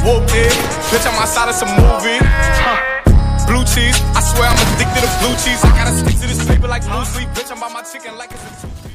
whoop it. Bitch, I'm outside of some movie. Blue cheese, I swear I'm addicted to blue cheese. I gotta stick to this paper like blue sleep. Bitch, I'm by my chicken like it's a two-piece.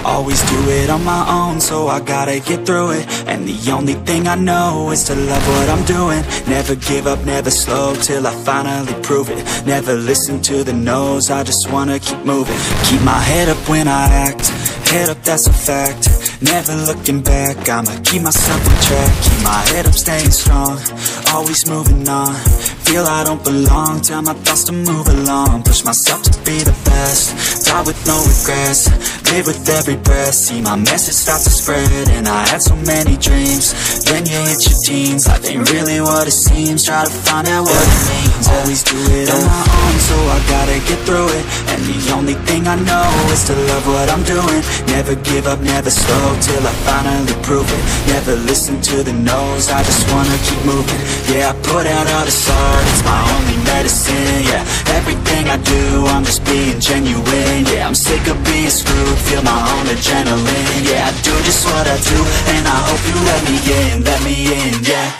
Always do it on my own, so I gotta get through it. And the only thing I know is to love what I'm doing. Never give up, never slow, till I finally prove it. Never listen to the no's, I just wanna keep moving. Keep my head up when I act, head up, that's a fact. Never looking back, I'ma keep myself on track. Keep my head up, staying strong, always moving on. Feel I don't belong, tell my thoughts to move along. Push myself to be the best, die with no regrets. Live with every breath, see my message start to spread. And I had so many dreams, then you hit your teens. Life ain't really what it seems, try to find out what it means. Always do it on my own, so I gotta get through it. And the only thing I know is to love what I'm doing. Never give up, never slow, till I finally prove it. Never listen to the no's, I just wanna keep moving. Yeah, I put out all this art, it's my only medicine. Yeah, everything I do, I'm just being genuine. Yeah, I'm sick of being screwed, feel my own adrenaline. Yeah, I do just what I do, and I hope you let me in, yeah.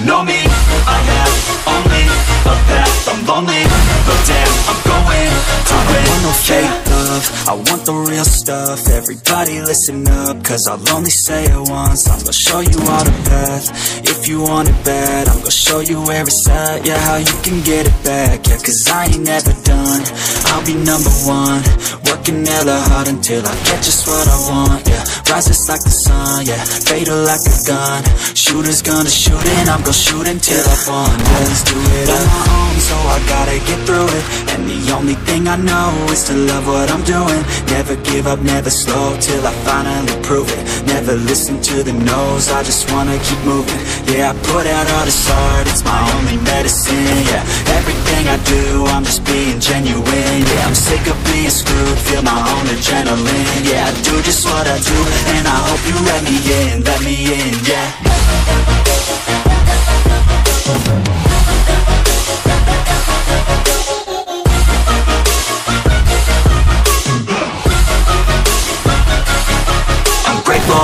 know me, I have only a path. I'm lonely, but damn, I'm going to win. I want no fake love, I want the real stuff. Everybody listen up, cause I'll only say it once. I'm gonna show you all the path. If you want it bad, I'm gonna show you where it's at. Yeah, how you can get it back. Yeah, cause I ain't never done. I'll be number one, working hella hard until I get just what I want. Yeah, rises like the sun, yeah, fatal like a gun. Shooters gonna shoot and I'm gonna shoot until I won. Yeah, let's do it on my own, so I gotta get through it. And the only thing I know is to love what I'm doing. Never give up, never slow, till I finally prove it. Never listen to the no's, I just wanna keep moving. Yeah, I put out all this art, it's my only medicine. Yeah, everything I do, I'm just being genuine. Yeah, I'm sick of being screwed, feel my own adrenaline. Yeah, I do just what I do, and I hope you let me in, yeah. Oh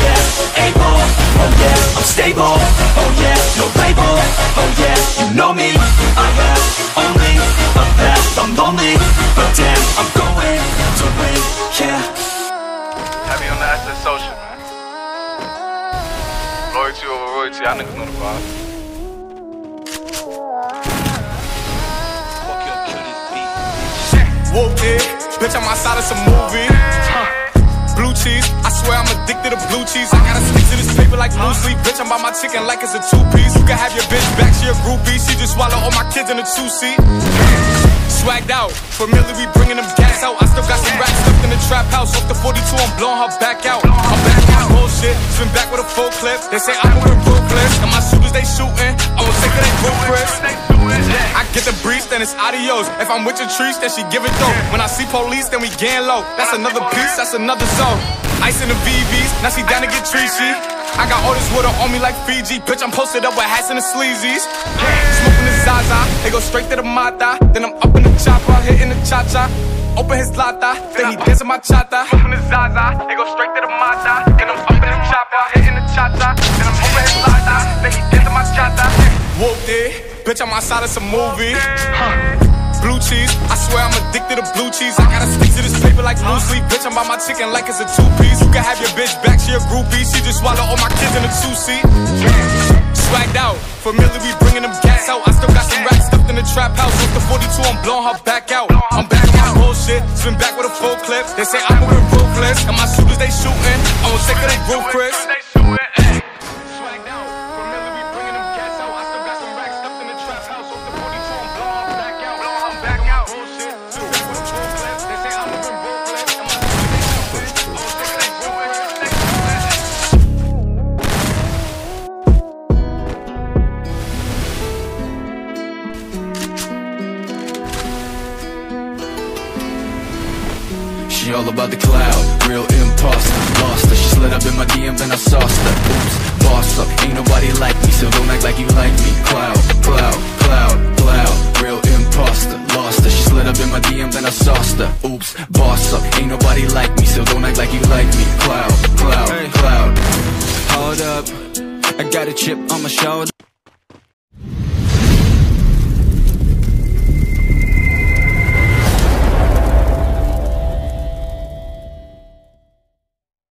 yeah, able, oh yeah, I'm stable, oh yeah, no label, oh yeah, you know me, I have only a path. I'm lonely, but damn, I'm going to win, yeah. Happy on the Asset Social, man. Loyalty over royalty, y'all niggas know the vibe. Fuck your kill this beat. Whooped it, bitch, I'm outside of some movie. Blue cheese, I swear I'm addicted to blue cheese. I gotta stick to this paper like blue sleep. Bitch, I'm by my chicken like it's a two-piece. You can have your bitch back, she a groupie. She just swallow all my kids in a two-seat. Swagged out, familiar, we bringing them gas out. I still got some racks stuffed in the trap house. Off the 42, I'm blowing her back out. I'm back on my bullshit, swim back with a full clip. They say I'm moving ruthless, and my shooters, they shooting. I won't take it, they ruthless. I get the breeze, then it's adios. If I'm with your trees, then she give it though. When I see police, then we gang low. That's another piece, that's another zone. Ice in the VVs, now she down to get treachy. I got all this water on me like Fiji. Bitch, I'm posted up with hats and the sleazies. Smoking the Zaza, they go straight to the Mata. Then I'm up in the chopper, hitting the cha-cha. Open his lata, then he dancing my chata. Smoking the Zaza, they go straight to the Mata. Then I'm up in the chopper, hitting the cha-cha. Then I'm open his lata, then he dancing my chata. Whooped it, bitch, I'm outside of some movie. Blue cheese, I swear I'm addicted to blue cheese. I gotta stick to this paper like blue sleep. Bitch, I'm by my chicken like it's a two-piece. You can have your bitch back, she a groupie. She just swallow all my kids in a two-seat. Swagged out, familiar, we bringing them gas out. I still got some racks stuffed in the trap house. With the 42, I'm blowing her back out. I'm back on my bullshit, swim back with a full clip. They say I'm moving ruthless, and my shooters, they shooting. I won't take it, they roof Chris. She all about the cloud, real imposter. Lost her, she slid up in my DM, then I sauced her. Oops, boss up, ain't nobody like me, so don't act like you like me. Cloud, cloud, cloud, cloud, real imposter. Lost her, she slid up in my DM, then I sauced her. Oops, boss up, ain't nobody like me, so don't act like you like me. Cloud, cloud, cloud. Hold up, I got a chip on my shoulder.